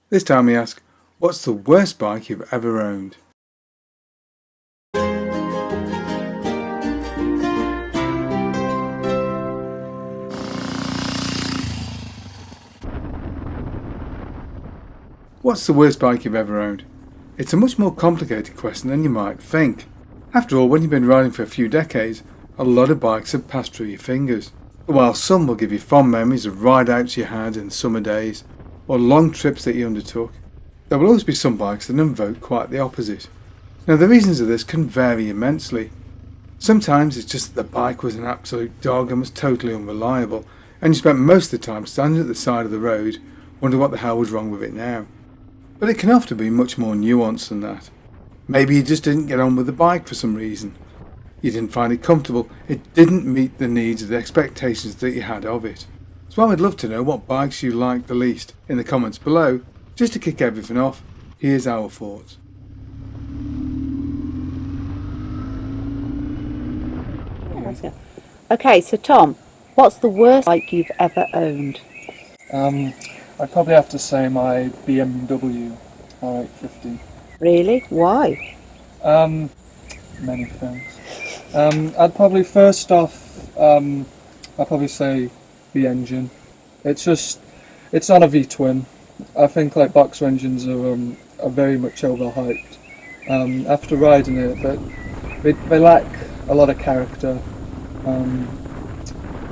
This time we ask, what's the worst bike you've ever owned? What's the worst bike you've ever owned? It's a much more complicated question than you might think. After all, when you've been riding for a few decades, a lot of bikes have passed through your fingers. While some will give you fond memories of ride-outs you had in summer days, or long trips that you undertook, there will always be some bikes that invoke quite the opposite. Now the reasons of this can vary immensely. Sometimes it's just that the bike was an absolute dog and was totally unreliable, and you spent most of the time standing at the side of the road wondering what the hell was wrong with it now. But it can often be much more nuanced than that. Maybe you just didn't get on with the bike for some reason. You didn't find it comfortable, it didn't meet the needs or the expectations that you had of it. So I would love to know what bikes you liked the least in the comments below. Just to kick everything off, here's our thoughts. Okay, so Tom, what's the worst bike you've ever owned? I'd probably have to say my BMW R850. Really? Why? Many things. I'd probably first off, I'd probably say the engine. It's not a V-twin. I think like boxer engines are very much overhyped. After riding it, they lack a lot of character. And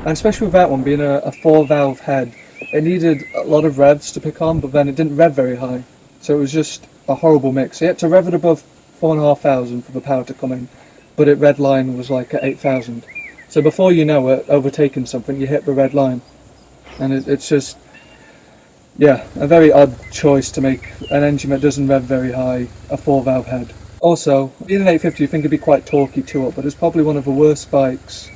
especially with that one being a 4-valve head, it needed a lot of revs to pick on, but then it didn't rev very high. So it was just a horrible mix. You had to rev it above 4,500 for the power to come in, but it red line was like at 8,000. So before you know it, overtaking something, you hit the red line. And it's just, yeah, a very odd choice to make an engine that doesn't rev very high, a 4-valve head. Also, being an 850 you think it'd be quite torquey 2-up, but it's probably one of the worst bikes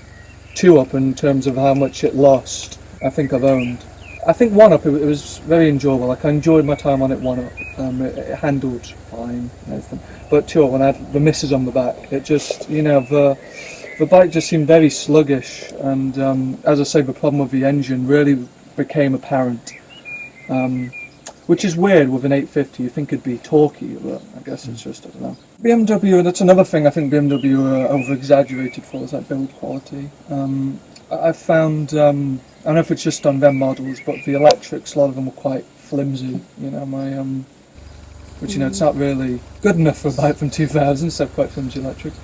2-up in terms of how much it lost I think I've owned. I think 1-up it was very enjoyable. Like I enjoyed my time on it 1-up. It handled fine and everything. But 2-up, when I had the misses on the back, it just, the bike just seemed very sluggish. And as I say, the problem with the engine really became apparent. Which is weird with an 850. You think it'd be torquey, but I guess it's just, I don't know. BMW, that's another thing I think BMW are over-exaggerated for, is that build quality. I found, I don't know if it's just on them models, but the electrics, a lot of them were quite flimsy. Which it's not really good enough for a bike from 2000, so quite flimsy electrics.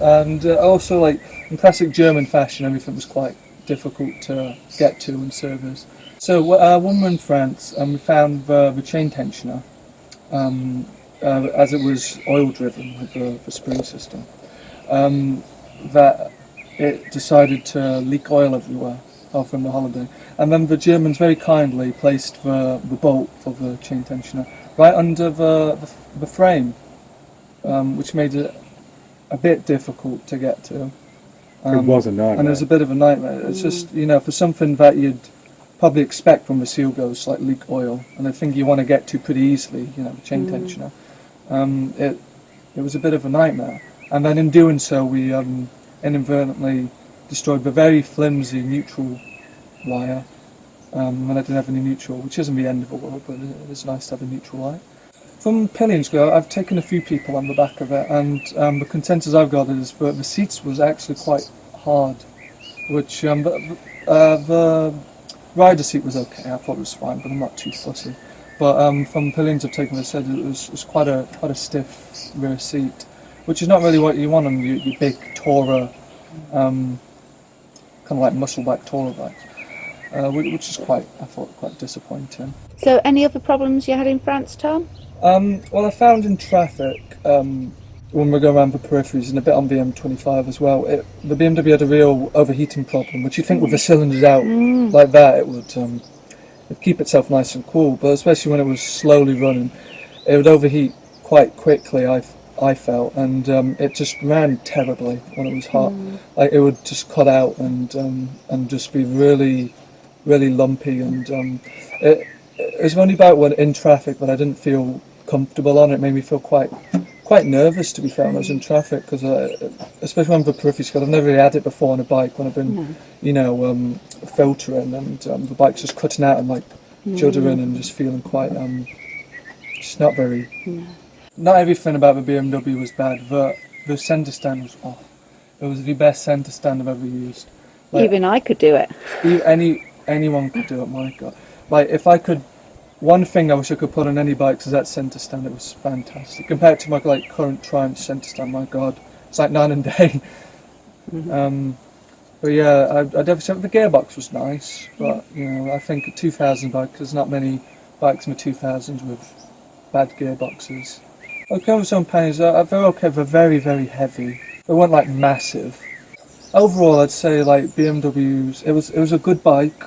And also, like in classic German fashion, everything was quite difficult to get to and service. So when we were in France, we found the chain tensioner, as it was oil driven with the spring system, that it decided to leak oil everywhere from the holiday. And then the Germans very kindly placed the bolt for the chain tensioner right under the frame, which made it a bit difficult to get to. It was a nightmare. And it was a bit of a nightmare. It's just, for something that you'd probably expect when the seal goes, like leak oil, and I think you want to get to pretty easily, the chain tensioner. It was a bit of a nightmare. And then in doing so, we inadvertently destroyed the very flimsy neutral wire, when I didn't have any neutral, which isn't the end of the world, but it is nice to have a neutral wire. From Pillions, I've taken a few people on the back of it, and the consensus I've got is that the seats was actually quite hard, which the rider seat was okay. I thought it was fine, but I'm not too fussy. But from Pillions I've taken, they said it was quite a stiff rear seat, which is not really what you want on your big Tourer, kind of like muscle back Tourer bikes, which is I thought quite disappointing. So any other problems you had in France, Tom? Well, I found in traffic, when we go around the peripheries and a bit on the M25 as well, the BMW had a real overheating problem, which you'd think with the cylinders out like that, it would it'd keep itself nice and cool, but especially when it was slowly running, it would overheat quite quickly, I felt, and it just ran terribly when it was hot. Like it would just cut out and just be really, really lumpy, and it was only about when in traffic that I didn't feel comfortable on it. It made me feel quite nervous, to be fair, when I was in traffic, because especially when the periphery, I've never really had it before on a bike when I've been filtering, and the bike's just cutting out and like juddering and just feeling quite Just not very. No. Not everything about the BMW was bad, but the centre stand was off. It was the best centre stand I've ever used. Like, Even I could do it. anyone could do it, my God. Like, if I could, one thing I wish I could put on any bikes is that centre stand. It was fantastic. Compared to my like current Triumph centre stand, my God, it's like night and day. But yeah, I'd have said the gearbox was nice, but you know, I think a 2000 bike, there's not many bikes in the 2000s with bad gearboxes. Okay, with some pains, they're okay, they're very, very heavy. They weren't like massive. Overall, I'd say like BMWs, it was a good bike,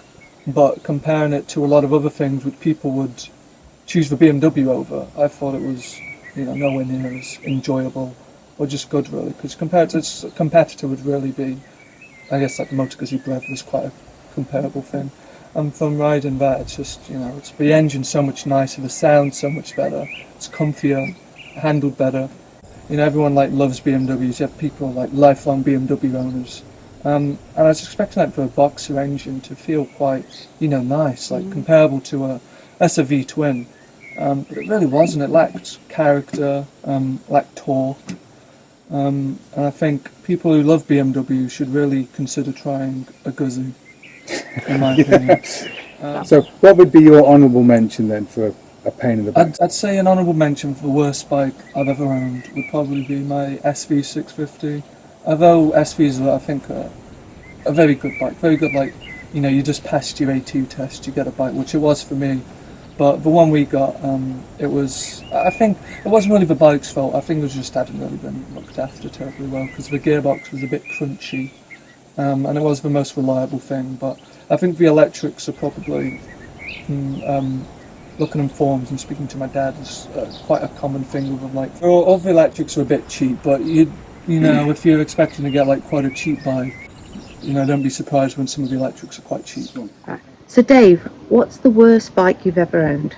but comparing it to a lot of other things which people would choose the BMW over, I thought it was, you know, nowhere near as enjoyable or just good really, because compared to its competitor would really be, I guess like the Moto Guzzi Brev was quite a comparable thing. And from riding that, it's just, you know, it's the engine's so much nicer, the sound's so much better, it's comfier, handled better. You know, everyone like loves BMWs. You have people like lifelong BMW owners, and I was expecting like for a Boxer engine to feel quite, you know, nice, like comparable to a SUV twin, but it really wasn't. It lacked character, lacked torque, and I think people who love BMW should really consider trying a Guzzi, in my opinion. So, what would be your honourable mention then for a pain in the back? I'd say an honourable mention for the worst bike I've ever owned would probably be my SV650. Although SVs are, I think, a very good bike. Very good, like, you know, you just passed your A2 test, you get a bike, which it was for me. But the one we got, it was, I think, it wasn't really the bike's fault. I think it was just hadn't really been looked after terribly well, because the gearbox was a bit crunchy, and it was the most reliable thing. But I think the electrics are probably, looking in forums and speaking to my dad is quite a common thing with them. Like, all the electrics are a bit cheap, but you know, if you're expecting to get like quite a cheap bike, you know, don't be surprised when some of the electrics are quite cheap. Right. So Dave, what's the worst bike you've ever owned?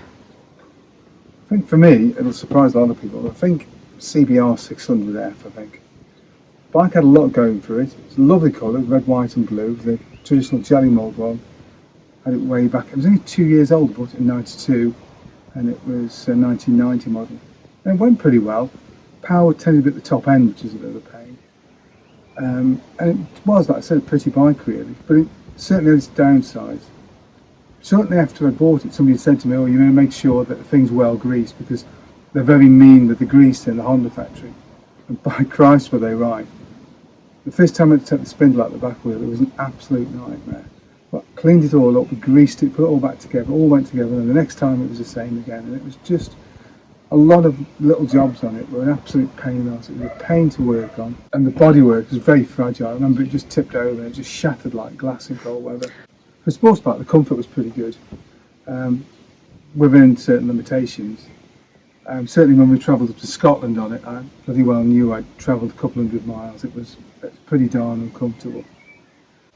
I think for me, it'll surprise a lot of people. I think CBR 600F, I think. The bike had a lot going for it. It's a lovely colour, red, white and blue, the traditional jelly mould one. Had it way back. It was only 2 years old, I bought it in '92, and it was a 1990 model. And it went pretty well. Power tended to be at the top end, which is a bit of a pain. And it was, like I said, a pretty bike really, but it certainly had its downsides. Shortly after I bought it, somebody said to me, "Oh, you're going to make sure that the thing's well greased because they're very mean with the grease in the Honda factory." And by Christ, were they right. The first time I took the spindle out the back wheel, it was an absolute nightmare. But cleaned it all up, we greased it, put it all back together, all went together, and the next time it was the same again. And it was just a lot of little jobs on it were an absolute pain in the arse. It was a pain to work on, and the bodywork was very fragile. I remember it just tipped over and it just shattered like glass in cold weather. For a sports bike, the comfort was pretty good, within certain limitations. Certainly when we travelled up to Scotland on it, I bloody well knew I'd travelled a couple hundred miles. It was pretty darn uncomfortable.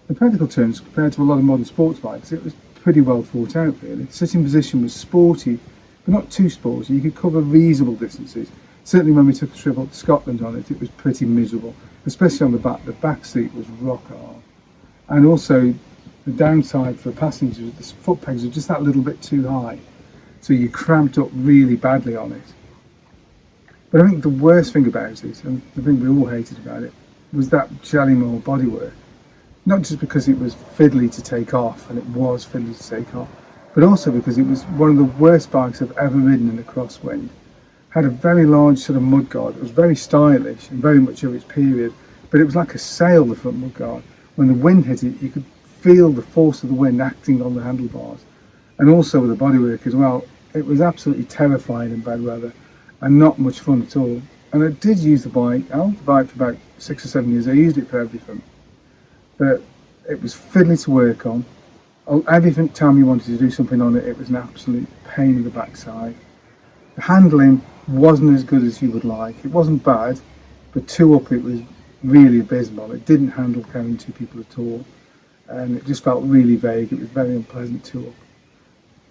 In practical terms, compared to a lot of modern sports bikes, it was pretty well thought out really. The sitting position was sporty, but not too sporty. You could cover reasonable distances. Certainly when we took a trip up to Scotland on it, it was pretty miserable, especially on the back. The back seat was rock hard. And also, the downside for passengers, the foot pegs were just that little bit too high. So you cramped up really badly on it. But I think the worst thing about it, and the thing we all hated about it, was that jelly mold bodywork. Not just because it was fiddly to take off, and it was fiddly to take off, but also because it was one of the worst bikes I've ever ridden in a crosswind. Had a very large sort of mudguard. It was very stylish and very much of its period, but it was like a sail, the front mudguard. When the wind hit it, you could feel the force of the wind acting on the handlebars. And also with the bodywork as well, it was absolutely terrifying in bad weather and not much fun at all. And I did use the bike. I owned the bike for about 6 or 7 years. I used it for everything. But it was fiddly to work on. Every time you wanted to do something on it, it was an absolute pain in the backside. The handling wasn't as good as you would like. It wasn't bad, but two up it was really abysmal. It didn't handle carrying two people at all. And it just felt really vague. It was very unpleasant two up.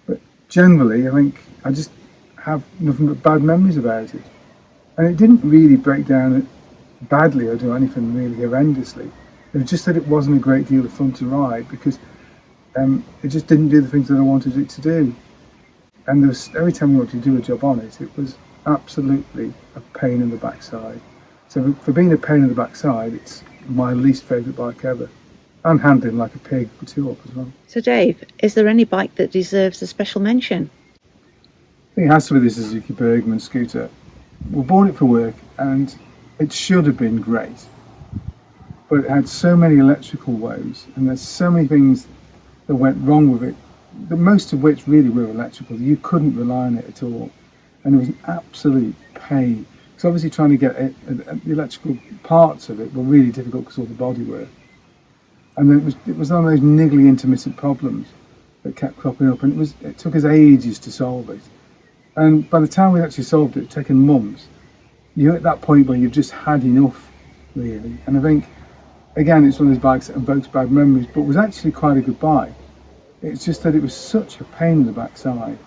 But generally, I think I just have nothing but bad memories about it. And it didn't really break down badly or do anything really horrendously. It was just that it wasn't a great deal of fun to ride because it just didn't do the things that I wanted it to do. And every time we wanted to do a job on it, it was absolutely a pain in the backside. So for being a pain in the backside, it's my least favourite bike ever. And handling like a pig for 2 up as well. So Dave, is there any bike that deserves a special mention? I think it has to be the Suzuki Bergman scooter. We bought it for work and it should have been great. But it had so many electrical woes and there's so many things that went wrong with it, the most of which really were electrical. You couldn't rely on it at all. And it was an absolute pain. Because obviously trying to get the electrical parts of it were really difficult because all the bodywork. And then it was one of those niggly intermittent problems that kept cropping up, and it took us ages to solve it. And by the time we actually solved it, it's taken months. You're at that point where you've just had enough, really. And I think, again, it's one of those bikes that evokes bad memories, but was actually quite a good bike. It's just that it was such a pain in the backside,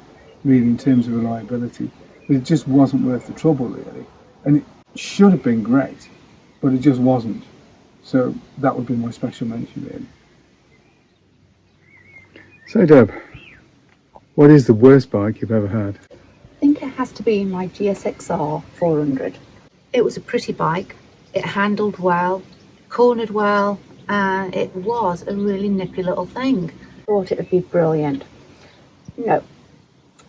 really, in terms of reliability. That it just wasn't worth the trouble, really. And it should have been great, but it just wasn't. So that would be my special mention, really. So Deb, what is the worst bike you've ever had? I think it has to be my GSXR 400. It was a pretty bike, it handled well, cornered well, and it was a really nippy little thing. Thought it would be brilliant. No,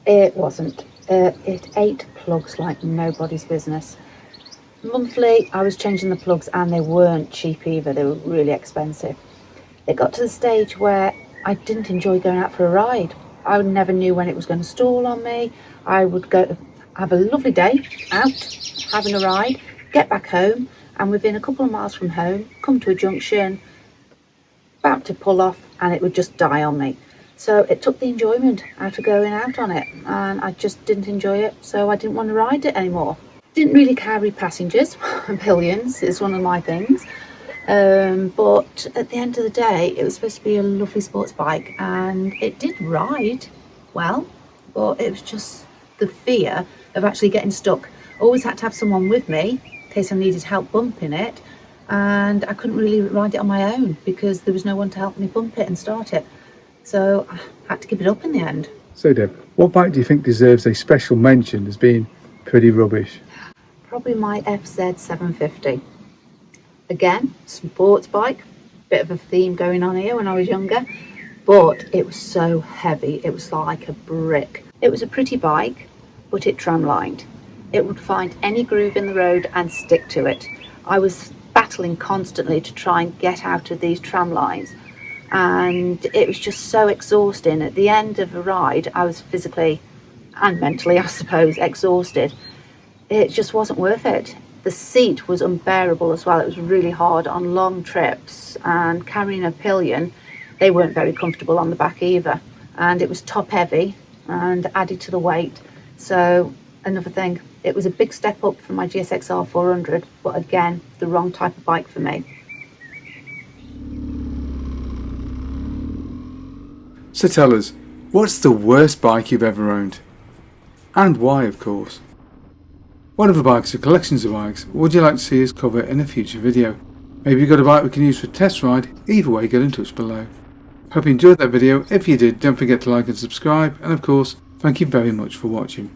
it wasn't. It ate plugs like nobody's business. Monthly, I was changing the plugs and they weren't cheap either, they were really expensive. It got to the stage where I didn't enjoy going out for a ride. I never knew when it was going to stall on me. I would go have a lovely day out, having a ride, get back home, and within a couple of miles from home, come to a junction, about to pull off, and it would just die on me. So it took the enjoyment out of going out on it, and I just didn't enjoy it, so I didn't want to ride it anymore. Didn't really carry passengers, pillions is one of my things. But at the end of the day, it was supposed to be a lovely sports bike and it did ride well, but it was just the fear of actually getting stuck. Always had to have someone with me in case I needed help bumping it, and I couldn't really ride it on my own because there was no one to help me bump it and start it. So I had to give it up in the end. So Deb, what bike do you think deserves a special mention as being pretty rubbish? Probably my FZ 750. Again, sports bike, bit of a theme going on here when I was younger, but it was so heavy, it was like a brick. It was a pretty bike, but it tramlined. It would find any groove in the road and stick to it. I was battling constantly to try and get out of these tram lines, and it was just so exhausting. At the end of a ride, I was physically and mentally, I suppose, exhausted. It just wasn't worth it. The seat was unbearable as well. It was really hard on long trips, and carrying a pillion, they weren't very comfortable on the back either. And it was top heavy and added to the weight. So another thing, it was a big step up from my GSXR 400, but again, the wrong type of bike for me. So tell us, what's the worst bike you've ever owned? And why, of course. What other bikes or collections of bikes would you like to see us cover in a future video? Maybe you've got a bike we can use for a test ride. Either way, get in touch below. Hope you enjoyed that video. If you did, don't forget to like and subscribe, and of course, thank you very much for watching.